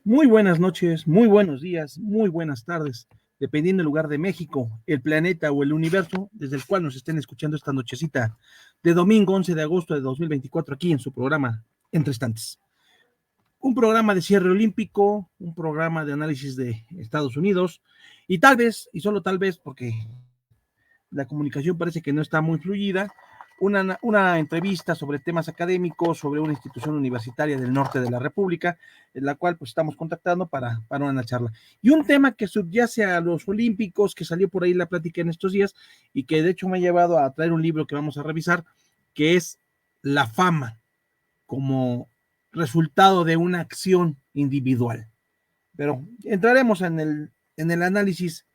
Muy buenas noches, muy buenos días, muy buenas tardes, dependiendo del lugar de México, el planeta o el universo desde el cual nos estén escuchando esta nochecita de domingo 11 de agosto de 2024 aquí en su programa Entre Estantes. Un programa de cierre olímpico, un programa de análisis de Estados Unidos y tal vez, y solo tal vez porque la comunicación parece que no está muy fluida, una entrevista sobre temas académicos, sobre una institución universitaria del norte de la República, en la cual pues estamos contactando para una charla. Y un tema que subyace a los olímpicos, que salió por ahí la plática en estos días, y que de hecho me ha llevado a traer un libro que vamos a revisar, que es la fama como resultado de una acción individual. Pero entraremos en el análisis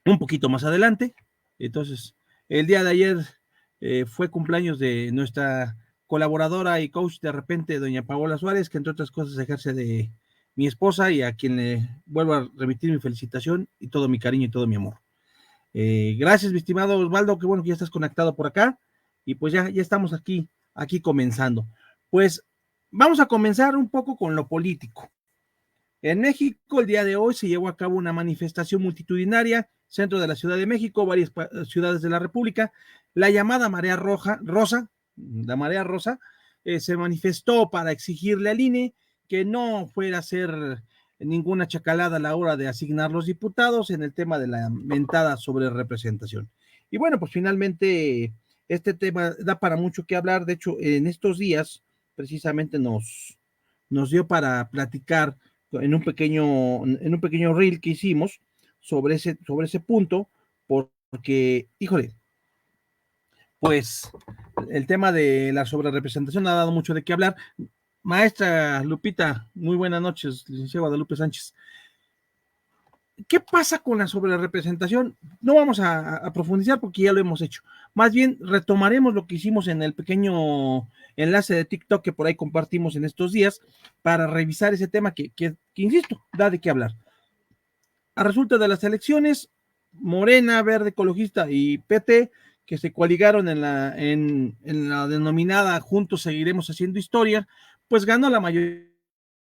un poquito más adelante. Entonces, el día de ayer fue cumpleaños de nuestra colaboradora y coach de repente, doña Paola Suárez, que entre otras cosas ejerce de mi esposa y a quien le vuelvo a remitir mi felicitación y todo mi cariño y todo mi amor. Gracias, mi estimado Osvaldo, qué bueno que ya estás conectado por acá y pues ya estamos aquí comenzando. Pues vamos a comenzar un poco con lo político. En México, el día de hoy se llevó a cabo una manifestación multitudinaria, centro de la Ciudad de México, varias ciudades de la República, la llamada Marea Rosa, se manifestó para exigirle al INE que no fuera a hacer ninguna chacalada a la hora de asignar los diputados en el tema de la mentada sobre representación. Y bueno, pues finalmente este tema da para mucho que hablar. De hecho, en estos días precisamente nos dio para platicar en un pequeño reel que hicimos sobre ese punto, porque, híjole, pues el tema de la sobrerepresentación ha dado mucho de qué hablar. Maestra Lupita, muy buenas noches, licenciada Guadalupe Sánchez. ¿Qué pasa con la sobrerepresentación? No vamos a profundizar porque ya lo hemos hecho. Más bien retomaremos lo que hicimos en el pequeño enlace de TikTok que por ahí compartimos en estos días para revisar ese tema que insisto, da de qué hablar. A resulta de las elecciones, Morena, Verde Ecologista y PT, que se coaligaron en la denominada Juntos Seguiremos Haciendo Historia, pues ganó la mayoría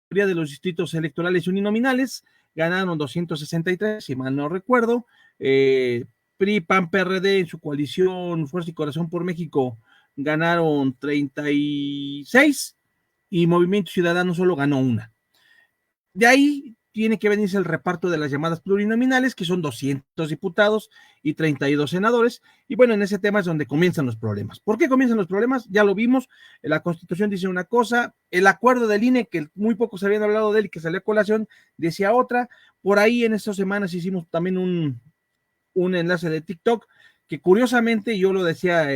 de los distritos electorales uninominales, ganaron 263, si mal no recuerdo. PRI, PAN, PRD en su coalición Fuerza y Corazón por México ganaron 36 y Movimiento Ciudadano solo ganó una. De ahí tiene que venirse el reparto de las llamadas plurinominales, que son 200 diputados y 32 senadores. Y bueno, en ese tema es donde comienzan los problemas. ¿Por qué comienzan los problemas? Ya lo vimos, la Constitución dice una cosa, el acuerdo del INE, que muy pocos habían hablado de él y que salió a colación, decía otra. Por ahí en estas semanas hicimos también un enlace de TikTok, que curiosamente yo lo decía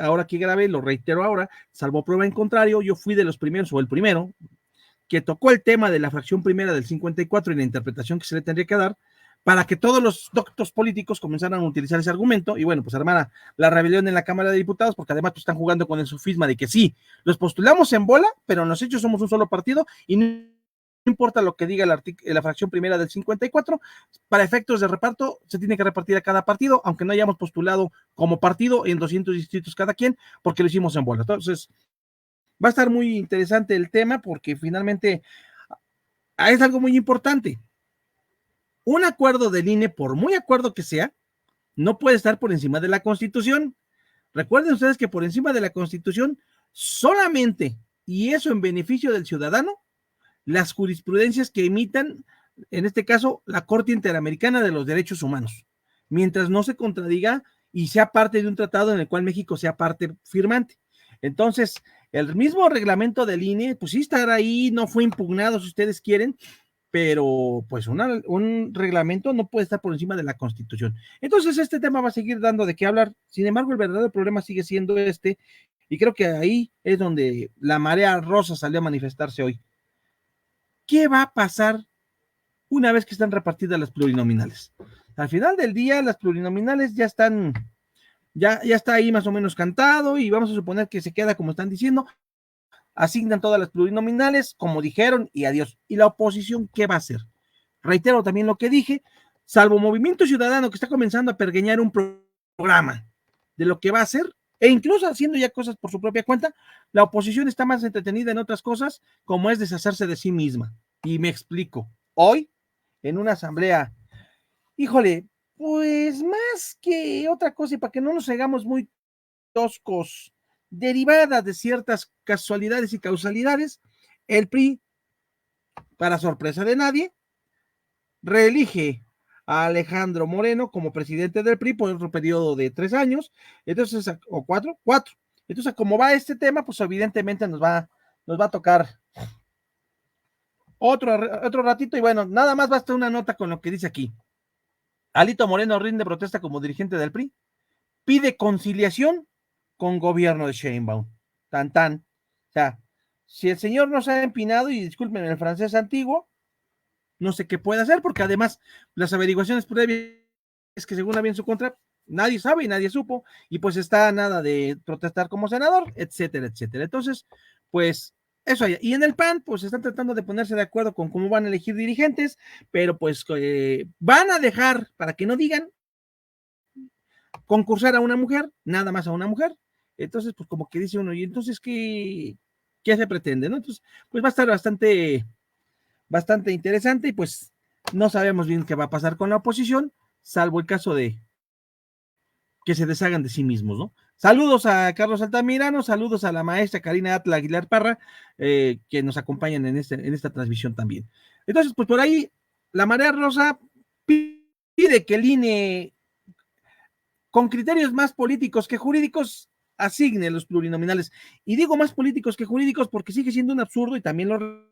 ahora que grabé, lo reitero ahora, salvo prueba en contrario, yo fui de los primeros, o el primero, que tocó el tema de la fracción primera del 54 y la interpretación que se le tendría que dar para que todos los doctos políticos comenzaran a utilizar ese argumento y bueno, pues armara la rebelión en la Cámara de Diputados, porque además pues, están jugando con el sofisma de que sí, los postulamos en bola, pero en los hechos somos un solo partido y no importa lo que diga la fracción primera del 54, para efectos de reparto se tiene que repartir a cada partido, aunque no hayamos postulado como partido en 200 distritos cada quien, porque lo hicimos en bola. Entonces, va a estar muy interesante el tema porque finalmente es algo muy importante. Un acuerdo del INE, por muy acuerdo que sea, no puede estar por encima de la Constitución. Recuerden ustedes que por encima de la Constitución solamente, y eso en beneficio del ciudadano, las jurisprudencias que emitan, en este caso, la Corte Interamericana de los Derechos Humanos, mientras no se contradiga y sea parte de un tratado en el cual México sea parte firmante. Entonces, el mismo reglamento del INE, pues sí estará ahí, no fue impugnado si ustedes quieren, pero pues un reglamento no puede estar por encima de la Constitución. Entonces, este tema va a seguir dando de qué hablar. Sin embargo, el verdadero problema sigue siendo y creo que ahí es donde la marea rosa salió a manifestarse hoy. ¿Qué va a pasar una vez que están repartidas las plurinominales? Al final del día, las plurinominales ya están, ya está ahí más o menos cantado y vamos a suponer que se queda como están diciendo, asignan todas las plurinominales, como dijeron, y adiós. ¿Y la oposición qué va a hacer? Reitero también lo que dije, salvo Movimiento Ciudadano que está comenzando a pergeñar un programa de lo que va a hacer, e incluso haciendo ya cosas por su propia cuenta. La oposición está más entretenida en otras cosas, como es deshacerse de sí misma. Y me explico. Hoy, en una asamblea, híjole, pues más que otra cosa, y para que no nos hagamos muy toscos, derivada de ciertas casualidades y causalidades, el PRI, para sorpresa de nadie, reelige a Alejandro Moreno como presidente del PRI por otro periodo de 3 años, entonces, o cuatro. Entonces, como va este tema, pues evidentemente nos va a tocar otro ratito, y bueno, nada más basta una nota con lo que dice aquí. Alito Moreno rinde protesta como dirigente del PRI, pide conciliación con gobierno de Sheinbaum. Tan, tan. O sea, si el señor no se ha empinado, y disculpen el francés antiguo, no sé qué puede hacer, porque además las averiguaciones previas que según había en su contra, nadie sabe y nadie supo, y pues está nada de protestar como senador, etcétera, etcétera. Entonces, pues eso hay. Y en el PAN, pues están tratando de ponerse de acuerdo con cómo van a elegir dirigentes, pero pues van a dejar, para que no digan, concursar a una mujer, nada más a una mujer. Entonces, pues como que dice uno, y entonces, ¿qué se pretende? ¿No? Entonces, pues va a estar bastante interesante, y pues no sabemos bien qué va a pasar con la oposición, salvo el caso de que se deshagan de sí mismos, ¿no? Saludos a Carlos Altamirano, saludos a la maestra Karina Atla Aguilar Parra, que nos acompañan en esta transmisión también. Entonces, pues por ahí, la Marea Rosa pide que el INE, con criterios más políticos que jurídicos, asigne los plurinominales. Y digo más políticos que jurídicos porque sigue siendo un absurdo, y también lo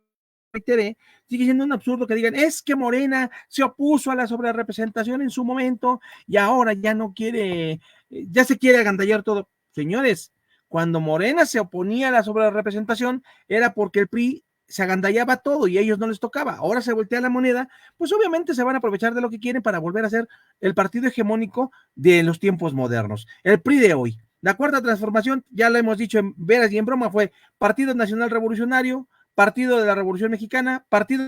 reiteré, sigue siendo un absurdo que digan, es que Morena se opuso a la sobrerepresentación en su momento y ahora ya no quiere, ya se quiere agandallar todo. Señores, cuando Morena se oponía a la sobrerepresentación era porque el PRI se agandallaba todo y a ellos no les tocaba. Ahora se voltea la moneda, pues obviamente se van a aprovechar de lo que quieren para volver a ser el partido hegemónico de los tiempos modernos. El PRI de hoy, la cuarta transformación, ya lo hemos dicho en veras y en broma, fue Partido Nacional Revolucionario, Partido de la Revolución Mexicana, Partido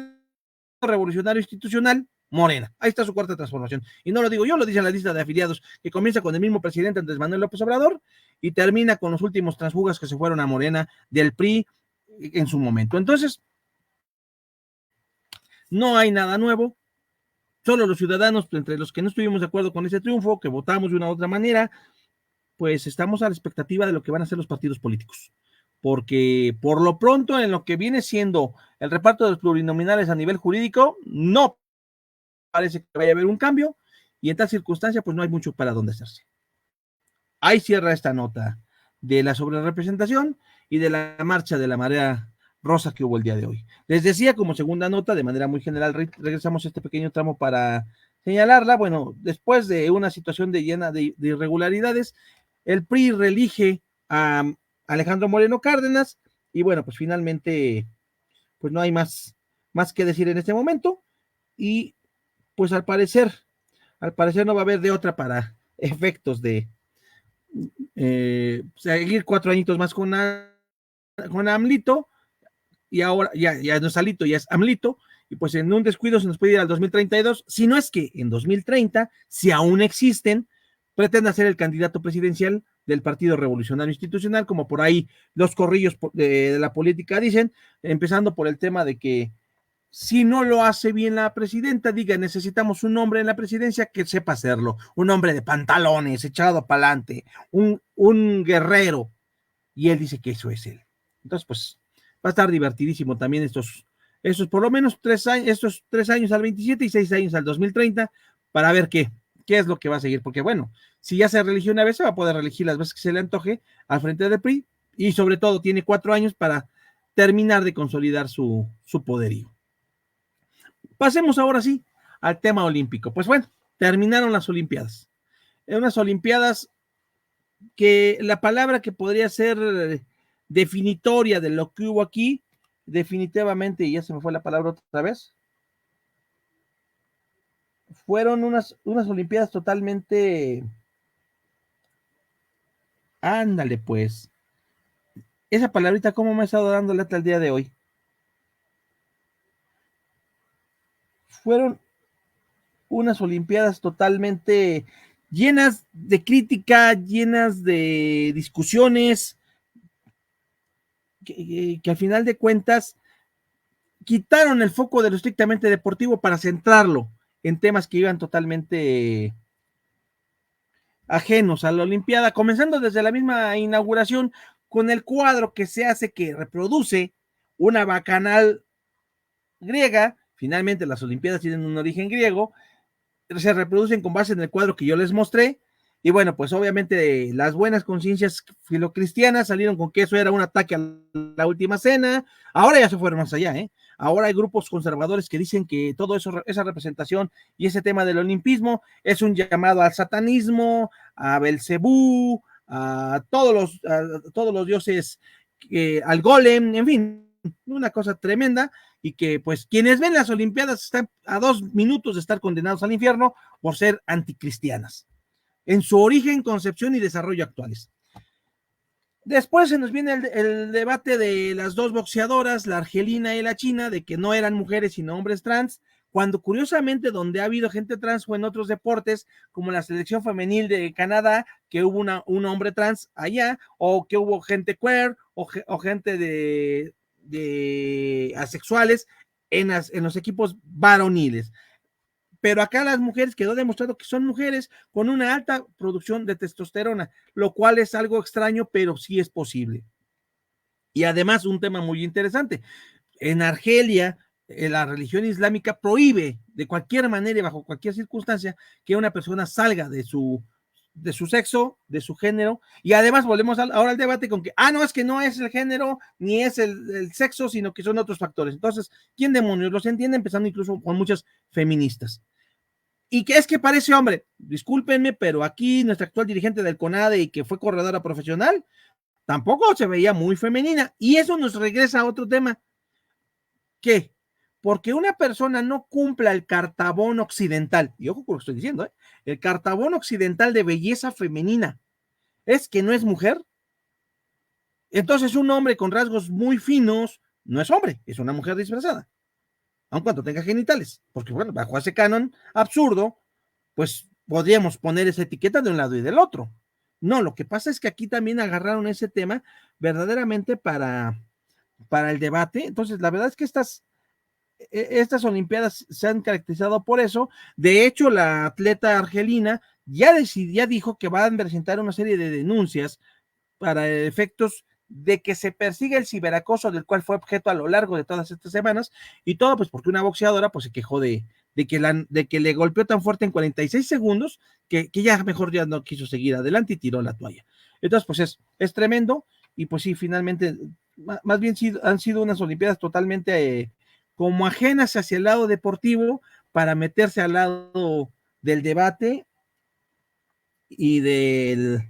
Revolucionario Institucional, Morena. Ahí está su cuarta transformación. Y no lo digo yo, lo dice la lista de afiliados, que comienza con el mismo presidente Andrés Manuel López Obrador y termina con los últimos transfugas que se fueron a Morena del PRI en su momento. Entonces, no hay nada nuevo. Solo los ciudadanos, entre los que no estuvimos de acuerdo con ese triunfo, que votamos de una u otra manera, pues estamos a la expectativa de lo que van a hacer los partidos políticos. Porque por lo pronto, en lo que viene siendo el reparto de los plurinominales a nivel jurídico, no parece que vaya a haber un cambio, y en tal circunstancia, pues no hay mucho para dónde hacerse. Ahí cierra esta nota de la sobrerepresentación y de la marcha de la Marea Rosa que hubo el día de hoy. Les decía, como segunda nota, de manera muy general, regresamos a este pequeño tramo para señalarla. Bueno, después de una situación llena de irregularidades, el PRI reelige a Alejandro Moreno Cárdenas, y bueno, pues finalmente, pues no hay más que decir en este momento, y pues al parecer no va a haber de otra para efectos de seguir 4 añitos más con AMLito, y ahora ya no es Alito, ya es AMLito, y pues en un descuido se nos puede ir al 2032, si no es que en 2030, si aún existen, pretenda ser el candidato presidencial del Partido Revolucionario Institucional, como por ahí los corrillos de la política dicen, empezando por el tema de que si no lo hace bien la presidenta, diga, necesitamos un hombre en la presidencia que sepa hacerlo, un hombre de pantalones, echado para adelante, un guerrero, y él dice que eso es él. Entonces, pues, va a estar divertidísimo también estos por lo menos 3 años, estos 3 años al 27 y 6 años al 2030, para ver qué es lo que va a seguir, porque bueno, si ya se religió una vez, se va a poder reelegir las veces que se le antoje al frente del PRI, y sobre todo tiene 4 años para terminar de consolidar su poderío. Pasemos ahora sí al tema olímpico. Pues bueno, terminaron las Olimpiadas. En unas Olimpiadas que la palabra que podría ser definitoria de lo que hubo aquí, definitivamente, y ya se me fue la palabra otra vez, fueron unas Olimpiadas totalmente, ándale pues, esa palabrita cómo me ha estado dando lata el día de hoy. Fueron unas Olimpiadas totalmente llenas de crítica, llenas de discusiones, que al final de cuentas quitaron el foco de lo estrictamente deportivo para centrarlo en temas que iban totalmente ajenos a la Olimpiada, comenzando desde la misma inauguración con el cuadro que se hace que reproduce una bacanal griega. Finalmente las Olimpiadas tienen un origen griego, se reproducen con base en el cuadro que yo les mostré. Y bueno, pues obviamente las buenas conciencias filocristianas salieron con que eso era un ataque a la última cena. Ahora ya se fueron más allá, ¿eh? Ahora hay grupos conservadores que dicen que todo eso, esa representación y ese tema del olimpismo es un llamado al satanismo, a Belcebú, a todos los dioses, al golem, en fin, una cosa tremenda, y que pues quienes ven las Olimpiadas están a 2 minutos de estar condenados al infierno por ser anticristianas, en su origen, concepción y desarrollo actuales. Después se nos viene el debate de las dos boxeadoras, la argelina y la china, de que no eran mujeres sino hombres trans, cuando curiosamente donde ha habido gente trans fue en otros deportes, como la selección femenil de Canadá, que hubo un hombre trans allá, o que hubo gente queer, o gente de asexuales en los equipos varoniles. Pero acá las mujeres quedó demostrado que son mujeres con una alta producción de testosterona, lo cual es algo extraño, pero sí es posible. Y además un tema muy interesante, en Argelia la religión islámica prohíbe de cualquier manera y bajo cualquier circunstancia que una persona salga de su sexo, de su género, y además volvemos ahora al debate con que, no, es que no es el género, ni es el sexo, sino que son otros factores. Entonces, ¿quién demonios los entiende? Empezando incluso con muchas feministas. ¿Y qué es que parece hombre? Discúlpenme, pero aquí nuestra actual dirigente del CONADE y que fue corredora profesional, tampoco se veía muy femenina. Y eso nos regresa a otro tema. ¿Qué? Porque una persona no cumpla el cartabón occidental, y ojo con lo que estoy diciendo, el cartabón occidental de belleza femenina, es que no es mujer. Entonces un hombre con rasgos muy finos no es hombre, es una mujer disfrazada, aun cuando tenga genitales, porque bueno, bajo ese canon absurdo, pues podríamos poner esa etiqueta de un lado y del otro. No, lo que pasa es que aquí también agarraron ese tema verdaderamente para el debate. Entonces, la verdad es que estas Olimpiadas se han caracterizado por eso. De hecho, la atleta argelina ya dijo que va a presentar una serie de denuncias para efectos de que se persiga el ciberacoso del cual fue objeto a lo largo de todas estas semanas, y todo pues porque una boxeadora pues se quejó de que le golpeó tan fuerte en 46 segundos que ya mejor ya no quiso seguir adelante y tiró la toalla. Entonces pues es tremendo, y pues sí, finalmente, más bien han sido unas Olimpiadas totalmente como ajenas hacia el lado deportivo para meterse al lado del debate y del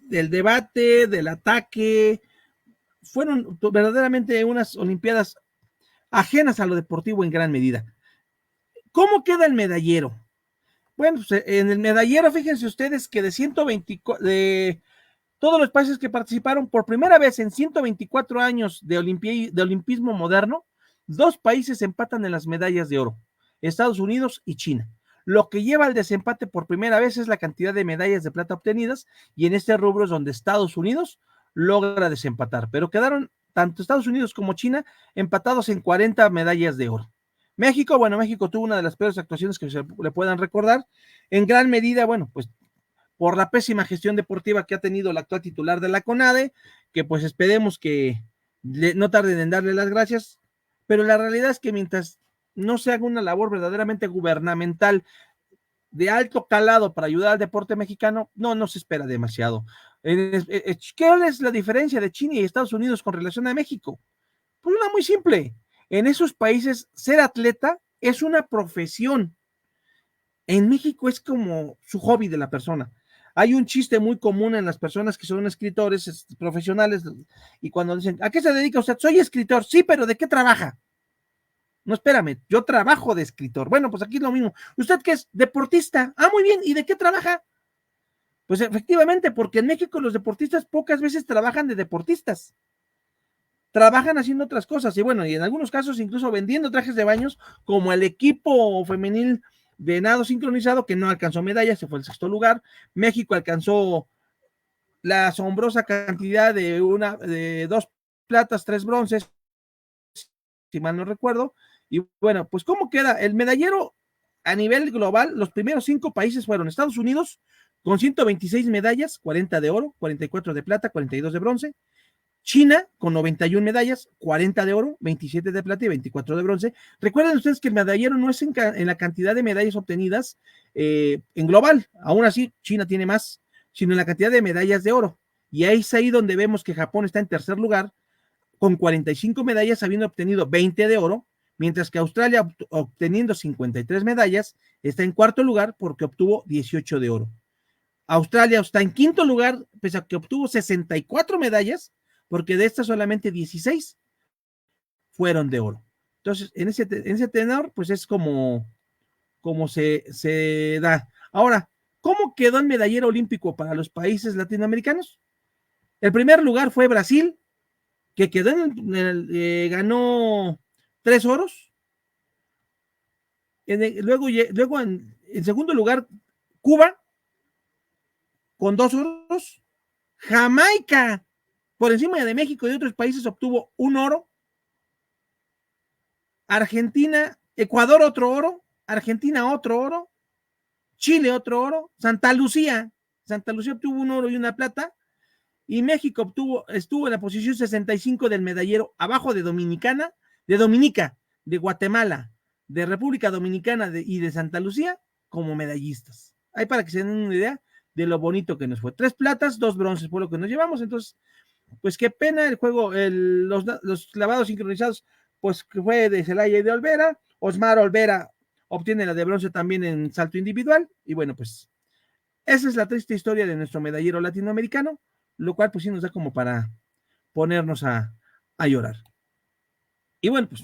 debate, del ataque. Fueron verdaderamente unas Olimpiadas ajenas a lo deportivo en gran medida. ¿Cómo queda el medallero? Bueno, pues en el medallero, fíjense ustedes que de 124, de todos los países que participaron por primera vez en 124 años de olimpismo moderno, 2 países empatan en las medallas de oro, Estados Unidos y China. Lo que lleva al desempate por primera vez es la cantidad de medallas de plata obtenidas, y en este rubro es donde Estados Unidos logra desempatar, pero quedaron tanto Estados Unidos como China empatados en 40 medallas de oro. México, bueno, México tuvo una de las peores actuaciones que se le puedan recordar, en gran medida, bueno, pues por la pésima gestión deportiva que ha tenido la actual titular de la CONADE, que pues esperemos que no tarden en darle las gracias, pero la realidad es que mientras no se haga una labor verdaderamente gubernamental de alto calado para ayudar al deporte mexicano, no se espera demasiado. ¿Qué es la diferencia de China y Estados Unidos con relación a México? Pues una muy simple. En esos países ser atleta es una profesión. En México es como su hobby de la persona. Hay un chiste muy común en las personas que son escritores profesionales, y cuando dicen, ¿a qué se dedica usted? Soy escritor. Sí, pero ¿de qué trabaja? No, espérame, yo trabajo de escritor. Bueno, pues aquí es lo mismo. ¿Usted qué es? Deportista. Muy bien. ¿Y de qué trabaja? Pues efectivamente, porque en México los deportistas pocas veces trabajan de deportistas. trabajan haciendo otras cosas, y bueno, y en algunos casos incluso vendiendo trajes de baños, como el equipo femenil de nado sincronizado, que no alcanzó medallas, se fue el 6º lugar. México alcanzó la asombrosa cantidad de 2 platas, 3 bronces, si mal no recuerdo. Y bueno, pues ¿cómo queda? El medallero a nivel global, los primeros 5 países fueron Estados Unidos, con 126 medallas, 40 de oro, 44 de plata, 42 de bronce. China, con 91 medallas, 40 de oro, 27 de plata y 24 de bronce. Recuerden ustedes que el medallero no es en la cantidad de medallas obtenidas en global, aún así China tiene más, sino en la cantidad de medallas de oro. Y ahí es ahí donde vemos que Japón está en tercer lugar, con 45 medallas, habiendo obtenido 20 de oro, mientras que Australia, obteniendo 53 medallas, está en cuarto lugar porque obtuvo 18 de oro. Australia está en quinto lugar, pese a que obtuvo 64 medallas, porque de estas solamente 16 fueron de oro. Entonces, en ese tenor, pues es como se da. Ahora, ¿cómo quedó el medallero olímpico para los países latinoamericanos? El primer lugar fue Brasil, que quedó ganó 3 oros. Luego en segundo lugar, Cuba, con 2 oros. Jamaica, por encima de México y de otros países, obtuvo 1 oro. Argentina, Ecuador otro oro, Argentina otro oro, Chile otro oro, Santa Lucía obtuvo 1 oro y 1 plata, y México estuvo en la posición 65 del medallero, abajo de Dominica, de Guatemala, de República Dominicana y de Santa Lucía como medallistas. Ahí para que se den una idea de lo bonito que nos fue. 3 platas, 2 bronces fue lo que nos llevamos. Entonces, pues qué pena el juego, los clavados sincronizados, pues que fue de Celaya y de Olvera. Osmar Olvera obtiene la de bronce también en salto individual. Y bueno, pues esa es la triste historia de nuestro medallero latinoamericano, lo cual pues sí nos da como para ponernos a llorar. Y bueno, pues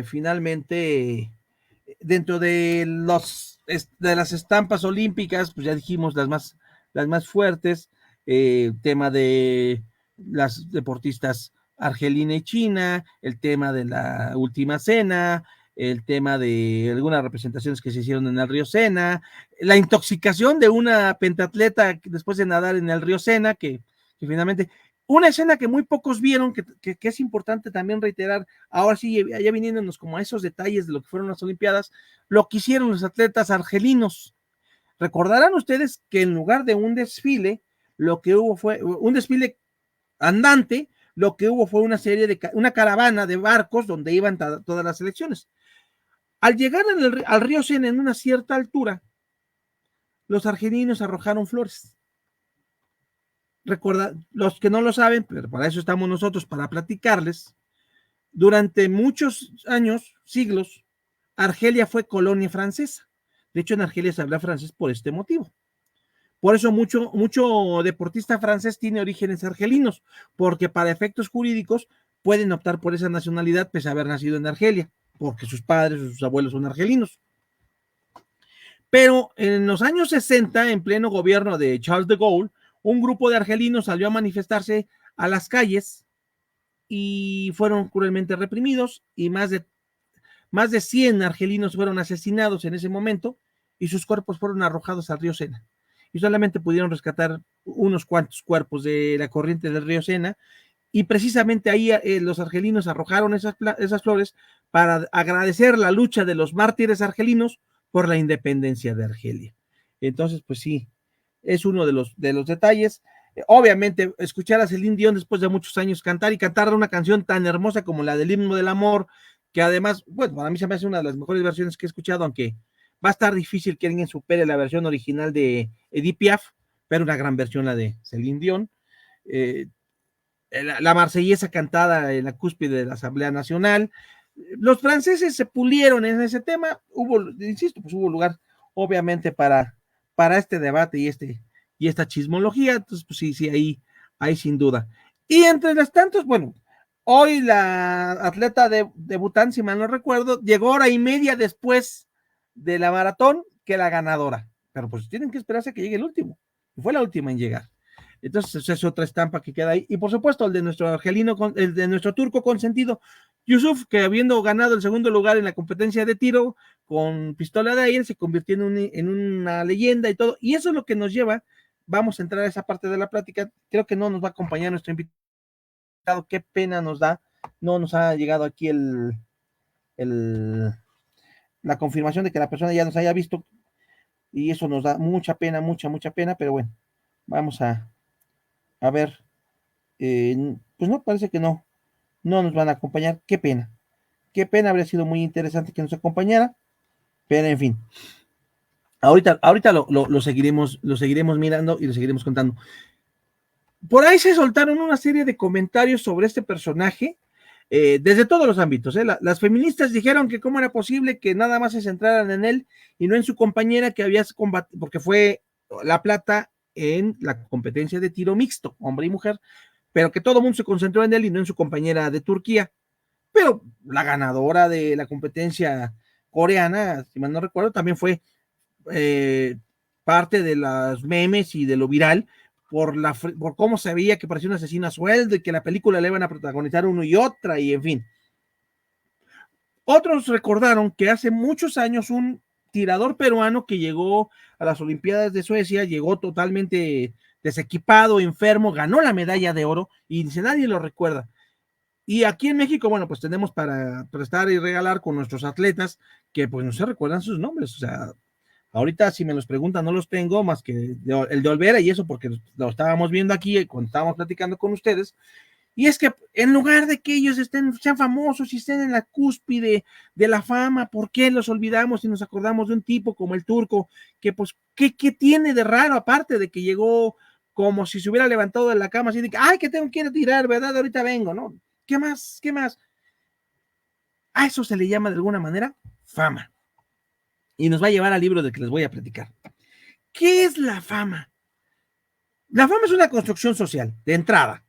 finalmente, dentro de las estampas olímpicas, pues ya dijimos las más fuertes, tema de las deportistas Argelina y China, el tema de la última cena, el tema de algunas representaciones que se hicieron en el río Sena, la intoxicación de una pentatleta después de nadar en el río Sena, que finalmente, una escena que muy pocos vieron, que es importante también reiterar, ahora sí, ya viniéndonos como a esos detalles de lo que fueron las Olimpiadas, lo que hicieron los atletas argelinos. Recordarán ustedes que en lugar de un desfile, lo que hubo fue un desfile andante, lo que hubo fue una caravana de barcos donde iban todas las selecciones. Al llegar al río Sena en una cierta altura, los argelinos arrojaron flores. Recuerda, los que no lo saben, pero para eso estamos nosotros, para platicarles, durante muchos años, siglos, Argelia fue colonia francesa. De hecho, en Argelia se habla francés por este motivo. Por eso mucho deportista francés tiene orígenes argelinos, porque para efectos jurídicos pueden optar por esa nacionalidad pese a haber nacido en Argelia, porque sus padres o sus abuelos son argelinos. Pero en los años 60, en pleno gobierno de Charles de Gaulle, un grupo de argelinos salió a manifestarse a las calles y fueron cruelmente reprimidos, y más de 100 argelinos fueron asesinados en ese momento y sus cuerpos fueron arrojados al río Sena. Y solamente pudieron rescatar unos cuantos cuerpos de la corriente del río Sena, y precisamente ahí los argelinos arrojaron esas flores para agradecer la lucha de los mártires argelinos por la independencia de Argelia. Entonces, pues sí, es uno de los detalles. Obviamente, escuchar a Celine Dion después de muchos años cantar una canción tan hermosa como la del Himno del Amor, que además, bueno, para mí se me hace una de las mejores versiones que he escuchado, aunque va a estar difícil que alguien supere la versión original de Edith Piaf, pero una gran versión la de Celine Dion. La marsellesa cantada en la cúspide de la Asamblea Nacional. Los franceses se pulieron en ese tema, hubo lugar obviamente para este debate y esta chismología. Entonces, pues sí, ahí sin duda. Y entre las tantos, bueno, hoy la atleta de Bután, si mal no recuerdo, llegó hora y media después de la maratón que la ganadora, pero pues tienen que esperarse a que llegue el último, y fue la última en llegar. Entonces, esa es otra estampa que queda ahí. Y por supuesto, el de nuestro argelino, el de nuestro turco consentido, Yusuf, que habiendo ganado el segundo lugar en la competencia de tiro con pistola de aire, se convirtió en una leyenda y todo. Y eso es lo que nos lleva, vamos a entrar a esa parte de la plática. Creo que no nos va a acompañar nuestro invitado. Qué pena nos da. No nos ha llegado aquí la confirmación de que la persona ya nos haya visto. Y eso nos da mucha pena, mucha pena. Pero bueno, vamos a ver. Pues no, parece que no nos van a acompañar. Qué pena, habría sido muy interesante que nos acompañara, pero en fin, ahorita lo seguiremos mirando y lo seguiremos contando. Por ahí se soltaron una serie de comentarios sobre este personaje, desde todos los ámbitos. Las feministas dijeron que cómo era posible que nada más se centraran en él y no en su compañera que había combatido, porque fue la plata en la competencia de tiro mixto, hombre y mujer, pero que todo el mundo se concentró en él y no en su compañera de Turquía. Pero la ganadora de la competencia coreana, si mal no recuerdo, también fue parte de los memes y de lo viral por cómo se veía que parecía un asesino a sueldo y que la película le iban a protagonizar uno y otra, y en fin. Otros recordaron que hace muchos años un tirador peruano que llegó a las Olimpiadas de Suecia, llegó totalmente desequipado, enfermo, ganó la medalla de oro y dice, nadie lo recuerda. Y aquí en México, bueno, pues tenemos para prestar y regalar con nuestros atletas que pues no se recuerdan sus nombres. O sea, ahorita si me los preguntan no los tengo más que el de Olvera y eso porque lo estábamos viendo aquí cuando estábamos platicando con ustedes. Y es que en lugar de que ellos sean famosos y estén en la cúspide de la fama, ¿por qué los olvidamos y nos acordamos de un tipo como el Turco? Que pues, ¿qué tiene de raro aparte de que llegó como si se hubiera levantado de la cama así de que, ay, que tengo que ir a tirar, ¿verdad? Ahorita vengo, ¿no? ¿Qué más? ¿Qué más? A eso se le llama de alguna manera fama. Y nos va a llevar al libro del que les voy a platicar. ¿Qué es la fama? La fama es una construcción social, de entrada.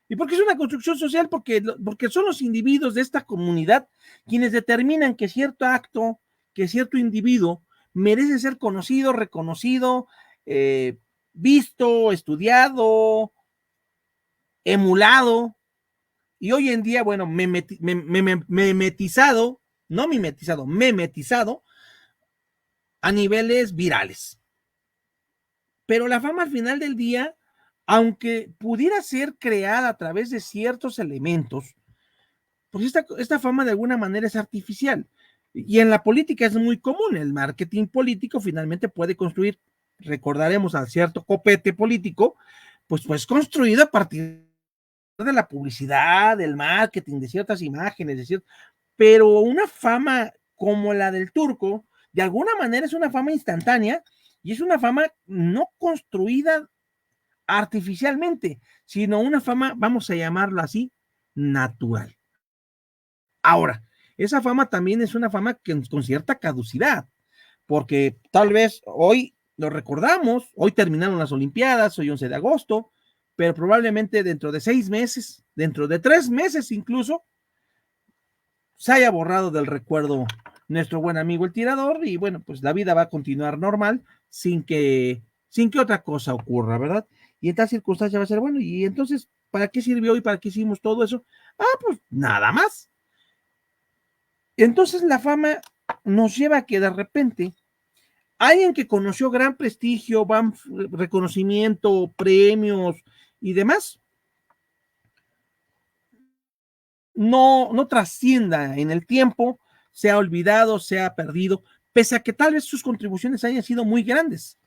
¿Y por qué es una construcción social? Porque son los individuos de esta comunidad quienes determinan que cierto acto, que cierto individuo merece ser conocido, reconocido, visto, estudiado, emulado. Y hoy en día, bueno, memetizado, no mimetizado, memetizado a niveles virales. Pero la fama al final del día, aunque pudiera ser creada a través de ciertos elementos, pues esta fama de alguna manera es artificial. Y en la política es muy común. El marketing político finalmente puede construir, recordaremos a cierto copete político, pues construido a partir de la publicidad, del marketing, de ciertas imágenes, pero una fama como la del Turco, de alguna manera es una fama instantánea y es una fama no construida artificialmente, sino una fama, vamos a llamarlo así, natural. Ahora, esa fama también es una fama con cierta caducidad, porque tal vez hoy lo recordamos, hoy terminaron las Olimpiadas, hoy 11 de agosto, pero probablemente dentro de 6 meses, dentro de 3 meses incluso, se haya borrado del recuerdo nuestro buen amigo el tirador y bueno, pues la vida va a continuar normal sin que otra cosa ocurra, ¿verdad? Y en tal circunstancia va a ser, bueno, y entonces, ¿para qué sirvió y para qué hicimos todo eso? Pues nada más. Entonces la fama nos lleva a que de repente alguien que conoció gran prestigio, gran reconocimiento, premios y demás, no trascienda en el tiempo, sea olvidado, sea perdido, pese a que tal vez sus contribuciones hayan sido muy grandes.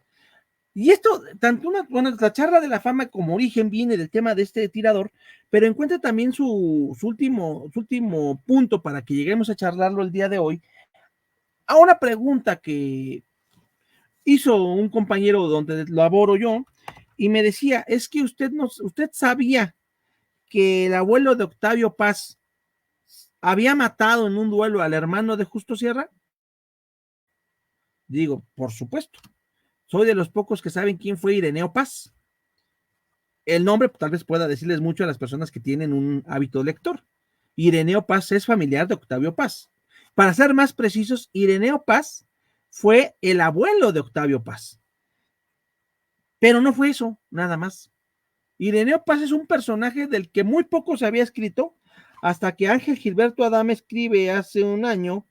Y esto, tanto la charla de la fama como origen viene del tema de este tirador, pero encuentra también su último punto para que lleguemos a charlarlo el día de hoy, a una pregunta que hizo un compañero donde laboro yo, y me decía, es que usted sabía que el abuelo de Octavio Paz había matado en un duelo al hermano de Justo Sierra. Digo, por supuesto. Soy de los pocos que saben quién fue Ireneo Paz. El nombre tal vez pueda decirles mucho a las personas que tienen un hábito lector. Ireneo Paz es familiar de Octavio Paz. Para ser más precisos, Ireneo Paz fue el abuelo de Octavio Paz. Pero no fue eso, nada más. Ireneo Paz es un personaje del que muy poco se había escrito, hasta que Ángel Gilberto Adame escribe hace un año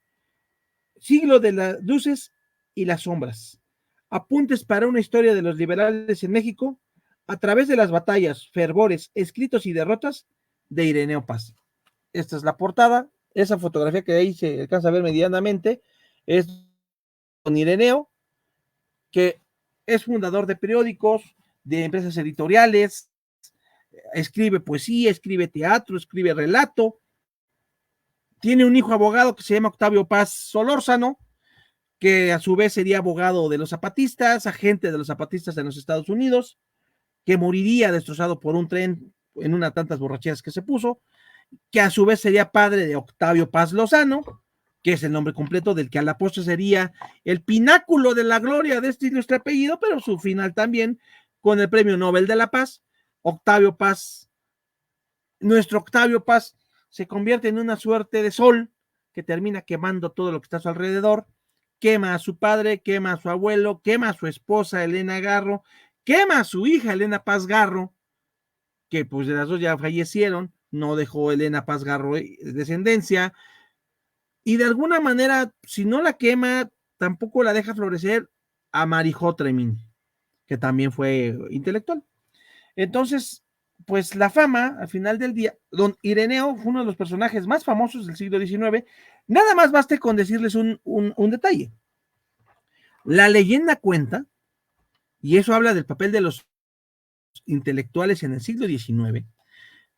Siglo de las luces y las sombras. Apuntes para una historia de los liberales en México a través de las batallas, fervores, escritos y derrotas de Ireneo Paz. Esta es la portada. Esa fotografía que ahí se alcanza a ver medianamente es con Ireneo, que es fundador de periódicos, de empresas editoriales, escribe poesía, escribe teatro, escribe relato. Tiene un hijo abogado que se llama Octavio Paz Solórzano, que a su vez sería abogado de los zapatistas, agente de los zapatistas en los Estados Unidos, que moriría destrozado por un tren en una tantas borracheras que se puso, que a su vez sería padre de Octavio Paz Lozano, que es el nombre completo del que a la postre sería el pináculo de la gloria de este ilustre apellido, pero su final también con el Premio Nobel de la Paz. Octavio Paz, nuestro Octavio Paz, se convierte en una suerte de sol que termina quemando todo lo que está a su alrededor, quema a su padre, quema a su abuelo, quema a su esposa Elena Garro, quema a su hija Elena Paz Garro, que pues de las dos ya fallecieron, no dejó Elena Paz Garro descendencia, y de alguna manera, si no la quema, tampoco la deja florecer a Marijó Tremín, que también fue intelectual. Entonces, pues la fama, al final del día, don Ireneo fue uno de los personajes más famosos del siglo XIX. Nada más baste con decirles un detalle. La leyenda cuenta, y eso habla del papel de los intelectuales en el siglo XIX,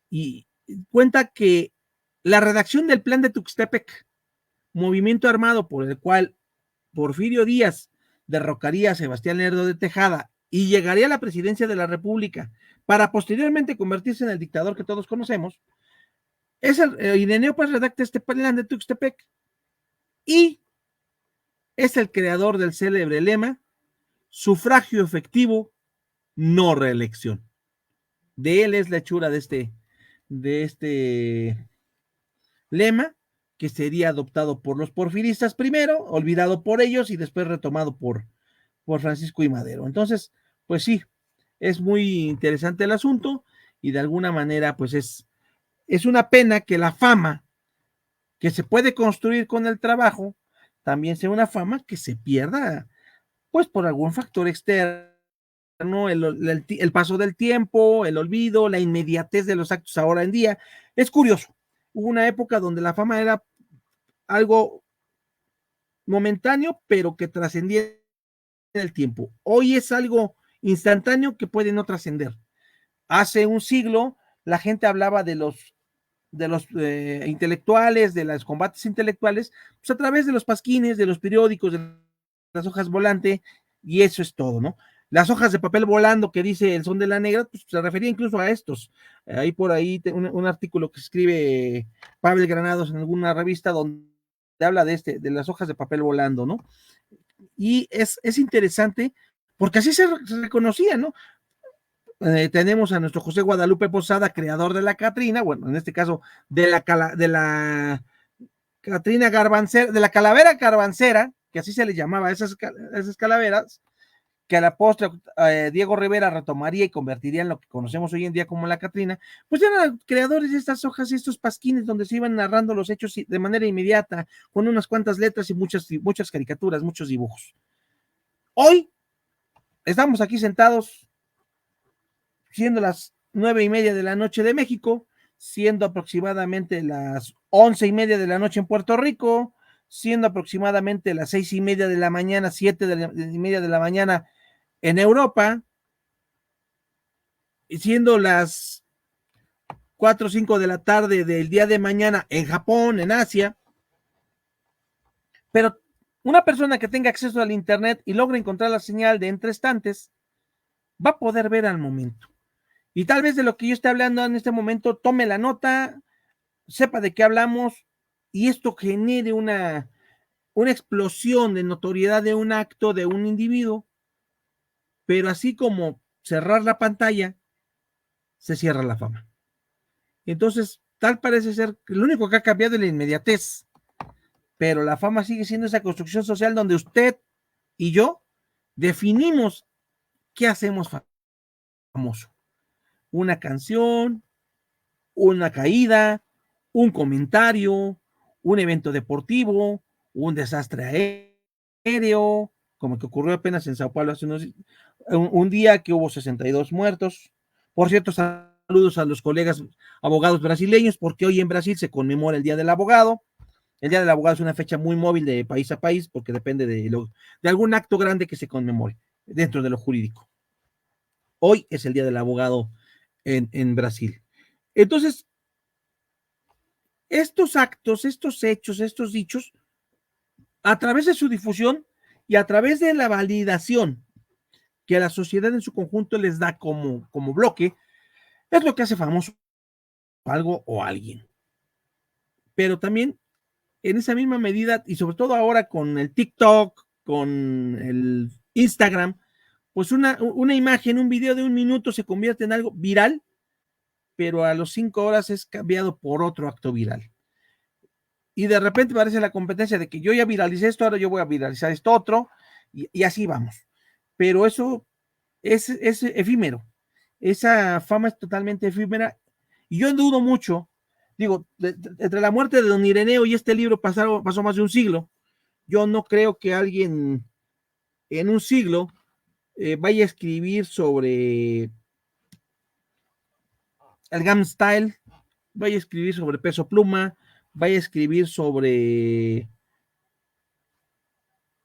y cuenta que la redacción del Plan de Tuxtepec, movimiento armado por el cual Porfirio Díaz derrocaría a Sebastián Lerdo de Tejada y llegaría a la presidencia de la República para posteriormente convertirse en el dictador que todos conocemos, es Ireneo Paz redacta este plan de Tuxtepec y es el creador del célebre lema sufragio efectivo, no reelección. De él es la hechura de este lema, que sería adoptado por los porfiristas primero, olvidado por ellos y después retomado por Francisco I. Madero. Entonces, pues sí, es muy interesante el asunto y de alguna manera, pues es una pena que la fama que se puede construir con el trabajo también sea una fama que se pierda, pues por algún factor externo, el paso del tiempo, el olvido, la inmediatez de los actos ahora en día. Es curioso, hubo una época donde la fama era algo momentáneo, pero que trascendía el tiempo. Hoy es algo instantáneo que puede no trascender. Hace un siglo la gente hablaba de los intelectuales, de los combates intelectuales, pues a través de los pasquines, de los periódicos, de las hojas volante, y eso es todo, ¿no? Las hojas de papel volando que dice El Son de la Negra, pues se refería incluso a estos. Hay por ahí un artículo que escribe Pavel Granados en alguna revista donde habla de las hojas de papel volando, ¿no? Y es interesante porque así se reconocía, ¿no? Tenemos a nuestro José Guadalupe Posada, creador de la Catrina, bueno, en este caso de la Catrina Garbancera, de la calavera garbancera, que así se le llamaba a esas calaveras, que a la postre Diego Rivera retomaría y convertiría en lo que conocemos hoy en día como la Catrina, pues eran creadores de estas hojas y estos pasquines donde se iban narrando los hechos de manera inmediata, con unas cuantas letras y muchas caricaturas, muchos dibujos. Hoy estamos aquí sentados siendo las 9:30 de la noche de México, siendo aproximadamente las 11:30 de la noche en Puerto Rico, siendo aproximadamente las 6:30 de la mañana, 7:30 de la mañana en Europa, y siendo las 4 o 5 de la tarde del día de mañana en Japón, en Asia. Pero una persona que tenga acceso al Internet y logre encontrar la señal de entre estantes, va a poder ver al momento. Y tal vez de lo que yo esté hablando en este momento, tome la nota, sepa de qué hablamos y esto genere una explosión de notoriedad de un acto de un individuo, pero así como cerrar la pantalla, se cierra la fama. Entonces, tal parece ser que lo único que ha cambiado es la inmediatez, pero la fama sigue siendo esa construcción social donde usted y yo definimos qué hacemos famoso. una canción, una caída, un comentario, un evento deportivo, un desastre aéreo, como el que ocurrió apenas en Sao Paulo hace un día que hubo 62 muertos. Por cierto, saludos a los colegas abogados brasileños, porque hoy en Brasil se conmemora el Día del Abogado. El Día del Abogado es una fecha muy móvil de país a país, porque depende de algún acto grande que se conmemore dentro de lo jurídico. Hoy es el Día del Abogado en Brasil. Entonces, estos actos, estos hechos, estos dichos, a través de su difusión y a través de la validación que a la sociedad en su conjunto les da como bloque, es lo que hace famoso algo o alguien. Pero también en esa misma medida, y sobre todo ahora con el TikTok, con el Instagram, pues una imagen, un video de 1 minuto se convierte en algo viral, pero a los 5 horas es cambiado por otro acto viral. Y de repente parece la competencia de que yo ya viralicé esto, ahora yo voy a viralizar esto otro, y así vamos. Pero eso es efímero. Esa fama es totalmente efímera. Y yo dudo mucho, digo, entre la muerte de don Ireneo y este libro pasó más de un siglo. Yo no creo que alguien en un siglo vaya a escribir sobre el Gangnam Style, vaya a escribir sobre Peso Pluma, vaya a escribir sobre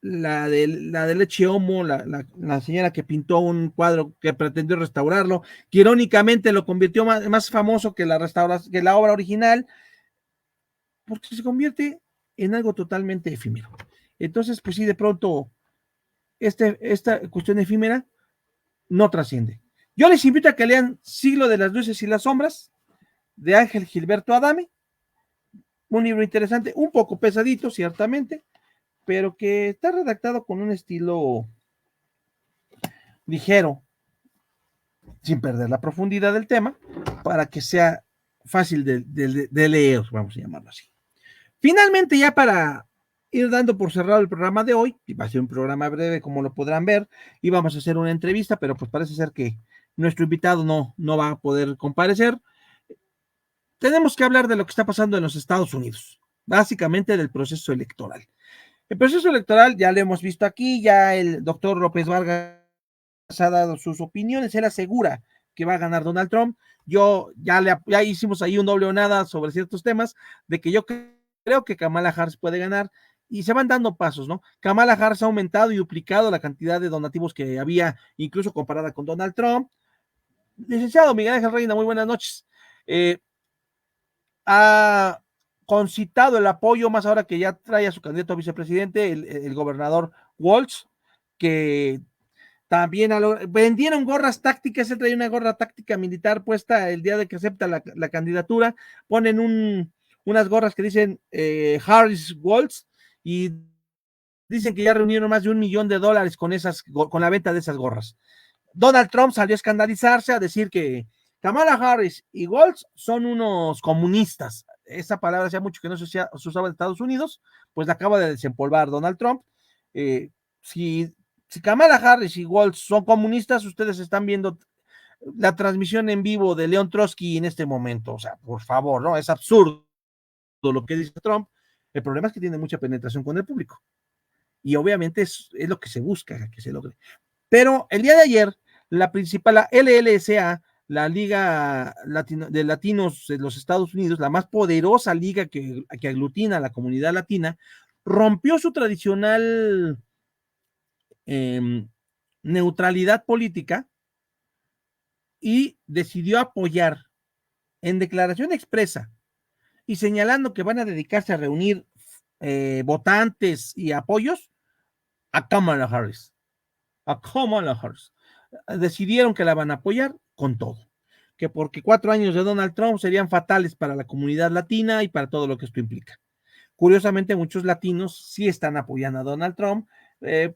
la de Leche Homo, la señora que pintó un cuadro que pretendió restaurarlo, que irónicamente lo convirtió más famoso que que la obra original, porque se convierte en algo totalmente efímero. Entonces, pues sí, de pronto, esta cuestión efímera no trasciende. Yo les invito a que lean Siglo de las Luces y las Sombras, de Ángel Gilberto Adame, un libro interesante, un poco pesadito, ciertamente, pero que está redactado con un estilo ligero, sin perder la profundidad del tema, para que sea fácil de leer, vamos a llamarlo así. Finalmente, ya para ir dando por cerrado el programa de hoy, y va a ser un programa breve, como lo podrán ver, y vamos a hacer una entrevista, pero pues parece ser que nuestro invitado no va a poder comparecer. Tenemos que hablar de lo que está pasando en los Estados Unidos, básicamente del proceso electoral. El proceso electoral ya lo hemos visto aquí, ya el doctor López Vargas ha dado sus opiniones, él asegura que va a ganar Donald Trump. Ya hicimos ahí un doble o nada sobre ciertos temas, de que yo creo que Kamala Harris puede ganar, y se van dando pasos, ¿no? Kamala Harris ha aumentado y duplicado la cantidad de donativos que había, incluso comparada con Donald Trump. Licenciado Miguel Ángel Reina, muy buenas noches. Ha concitado el apoyo, más ahora que ya trae a su candidato a vicepresidente, el gobernador Walz, que también vendieron gorras tácticas. Él trae una gorra táctica militar puesta el día de que acepta la candidatura. Ponen unas gorras que dicen Harris Walz, y dicen que ya reunieron más de $1 millón con la venta de esas gorras. Donald Trump salió a escandalizarse, a decir que Kamala Harris y Walz son unos comunistas. Esa palabra hacía mucho que no se usaba en Estados Unidos, pues la acaba de desempolvar Donald Trump. Si Kamala Harris y Walz son comunistas, ustedes están viendo la transmisión en vivo de León Trotsky en este momento. O sea, por favor, ¿no? Es absurdo lo que dice Trump. El problema es que tiene mucha penetración con el público. Y obviamente es lo que se busca, que se logre. Pero el día de ayer, la principal, la LLSA, la Liga de Latinos de los Estados Unidos, la más poderosa liga que aglutina a la comunidad latina, rompió su tradicional neutralidad política y decidió apoyar en declaración expresa y señalando que van a dedicarse a reunir votantes y apoyos a Kamala Harris. Decidieron que la van a apoyar con todo, que porque 4 años de Donald Trump serían fatales para la comunidad latina y para todo lo que esto implica. Curiosamente, muchos latinos sí están apoyando a Donald Trump,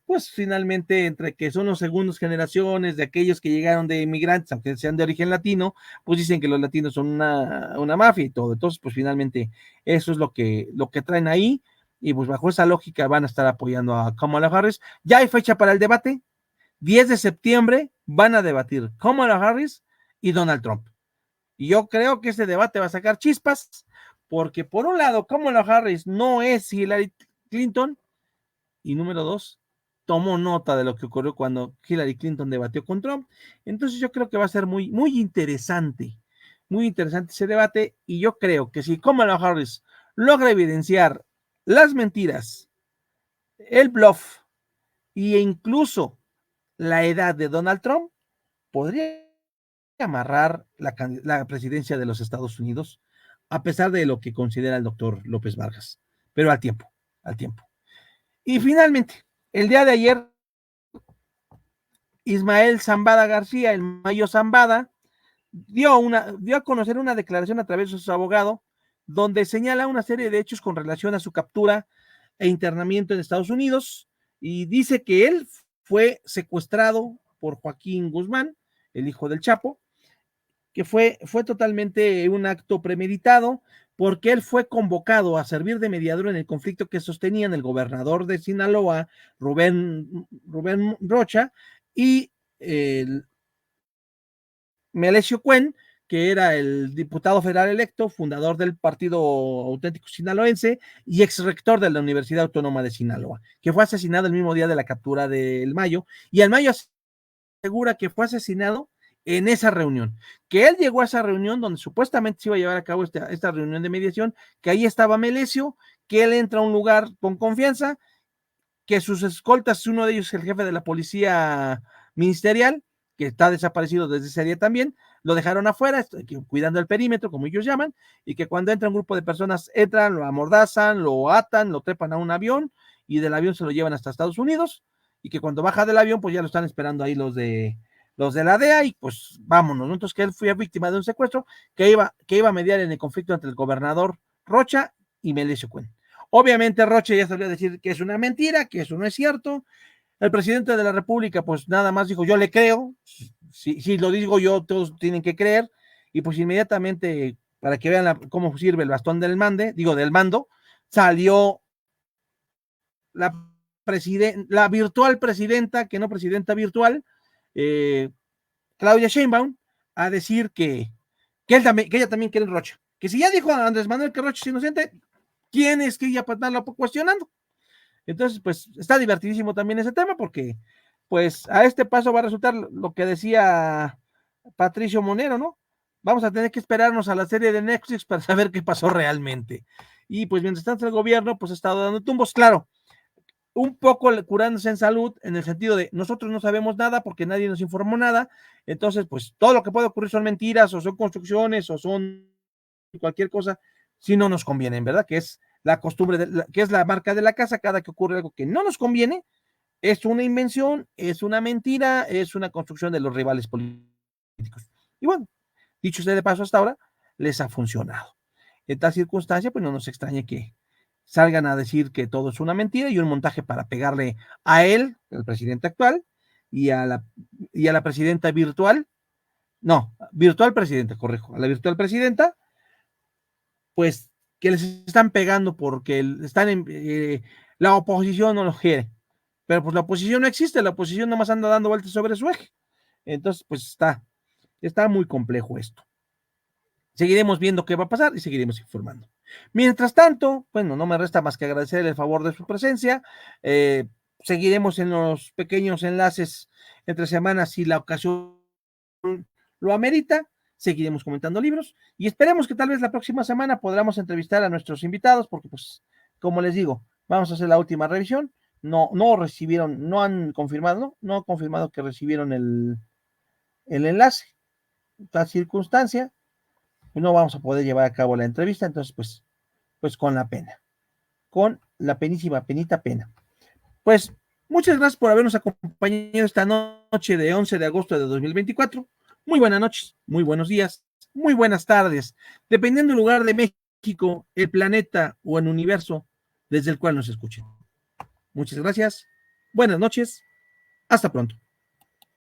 pues finalmente, entre que son los segundas generaciones de aquellos que llegaron de inmigrantes, aunque sean de origen latino, pues dicen que los latinos son una mafia y todo. Entonces, pues finalmente eso es lo que traen ahí, y pues bajo esa lógica van a estar apoyando a Kamala Harris. Ya hay fecha para el debate. 10 de septiembre van a debatir Kamala Harris y Donald Trump. Y yo creo que este debate va a sacar chispas, porque por un lado, Kamala Harris no es Hillary Clinton, y número dos, tomó nota de lo que ocurrió cuando Hillary Clinton debatió con Trump. Entonces yo creo que va a ser muy interesante ese debate, y yo creo que si Kamala Harris logra evidenciar las mentiras, el bluff e incluso la edad de Donald Trump, podría amarrar la presidencia de los Estados Unidos, a pesar de lo que considera el doctor López Vargas, pero al tiempo, al tiempo. Y finalmente, el día de ayer, Ismael Zambada García, el Mayo Zambada, dio a conocer una declaración a través de su abogado, donde señala una serie de hechos con relación a su captura e internamiento en Estados Unidos, y dice que él fue secuestrado por Joaquín Guzmán, el hijo del Chapo, que fue totalmente un acto premeditado, porque él fue convocado a servir de mediador en el conflicto que sostenían el gobernador de Sinaloa, Rubén Rocha, y el Melesio Cuen, que era el diputado federal electo, fundador del Partido Auténtico Sinaloense y ex rector de la Universidad Autónoma de Sinaloa, que fue asesinado el mismo día de la captura del Mayo, y el Mayo asegura que fue asesinado en esa reunión, que él llegó a esa reunión donde supuestamente se iba a llevar a cabo esta reunión de mediación, que ahí estaba Melesio, que él entra a un lugar con confianza, que sus escoltas, uno de ellos es el jefe de la policía ministerial, que está desaparecido desde ese día también, lo dejaron afuera, cuidando el perímetro, como ellos llaman, y que cuando entra un grupo de personas, entran, lo amordazan, lo atan, lo trepan a un avión, y del avión se lo llevan hasta Estados Unidos, y que cuando baja del avión, pues ya lo están esperando ahí los de la DEA, y pues vámonos, ¿no? Entonces que él fue víctima de un secuestro, que iba a mediar en el conflicto entre el gobernador Rocha y Melesio Cuen. Obviamente Rocha ya salió a decir que es una mentira, que eso no es cierto. El presidente de la República pues nada más dijo, yo le creo, si lo digo yo, todos tienen que creer, y pues inmediatamente, para que vean cómo sirve el bastón del mando, salió la virtual presidenta, que no presidenta virtual, Claudia Sheinbaum, a decir que ella también quiere Rocha, que si ya dijo Andrés Manuel que Rocha es inocente, ¿quién es que ya para estarlo cuestionando? Entonces, pues está divertidísimo también ese tema, porque pues a este paso va a resultar lo que decía Patricio Monero, ¿no? Vamos a tener que esperarnos a la serie de Netflix para saber qué pasó realmente. Y pues mientras tanto el gobierno pues ha estado dando tumbos, claro, un poco curándose en salud, en el sentido de nosotros no sabemos nada porque nadie nos informó nada, entonces pues todo lo que puede ocurrir son mentiras, o son construcciones, o son cualquier cosa, si no nos conviene, ¿verdad? Que es la costumbre, que es la marca de la casa, cada que ocurre algo que no nos conviene, es una invención, es una mentira, es una construcción de los rivales políticos. Y bueno, dicho sea de paso, hasta ahora les ha funcionado. En tal circunstancia, pues no nos extrañe que salgan a decir que todo es una mentira y un montaje para pegarle a él, el presidente actual, y a la presidenta virtual, no, virtual presidenta, corrijo, a la virtual presidenta, pues que les están pegando porque están la oposición no lo quiere, pero pues la oposición no existe, la oposición nomás anda dando vueltas sobre su eje. Entonces, pues está muy complejo esto. Seguiremos viendo qué va a pasar y seguiremos informando. Mientras tanto, bueno, no me resta más que agradecer el favor de su presencia. Seguiremos en los pequeños enlaces entre semanas si la ocasión lo amerita. Seguiremos comentando libros y esperemos que tal vez la próxima semana podamos entrevistar a nuestros invitados, porque pues, como les digo, vamos a hacer la última revisión. No recibieron, no han confirmado, no han confirmado que recibieron el enlace. Tal circunstancia, no vamos a poder llevar a cabo la entrevista, entonces pues con la penita pena. Pues muchas gracias por habernos acompañado esta noche de 11 de agosto de 2024. Muy buenas noches, muy buenos días, muy buenas tardes, dependiendo del lugar de México, el planeta o el universo desde el cual nos escuchen. Muchas gracias, buenas noches, hasta pronto.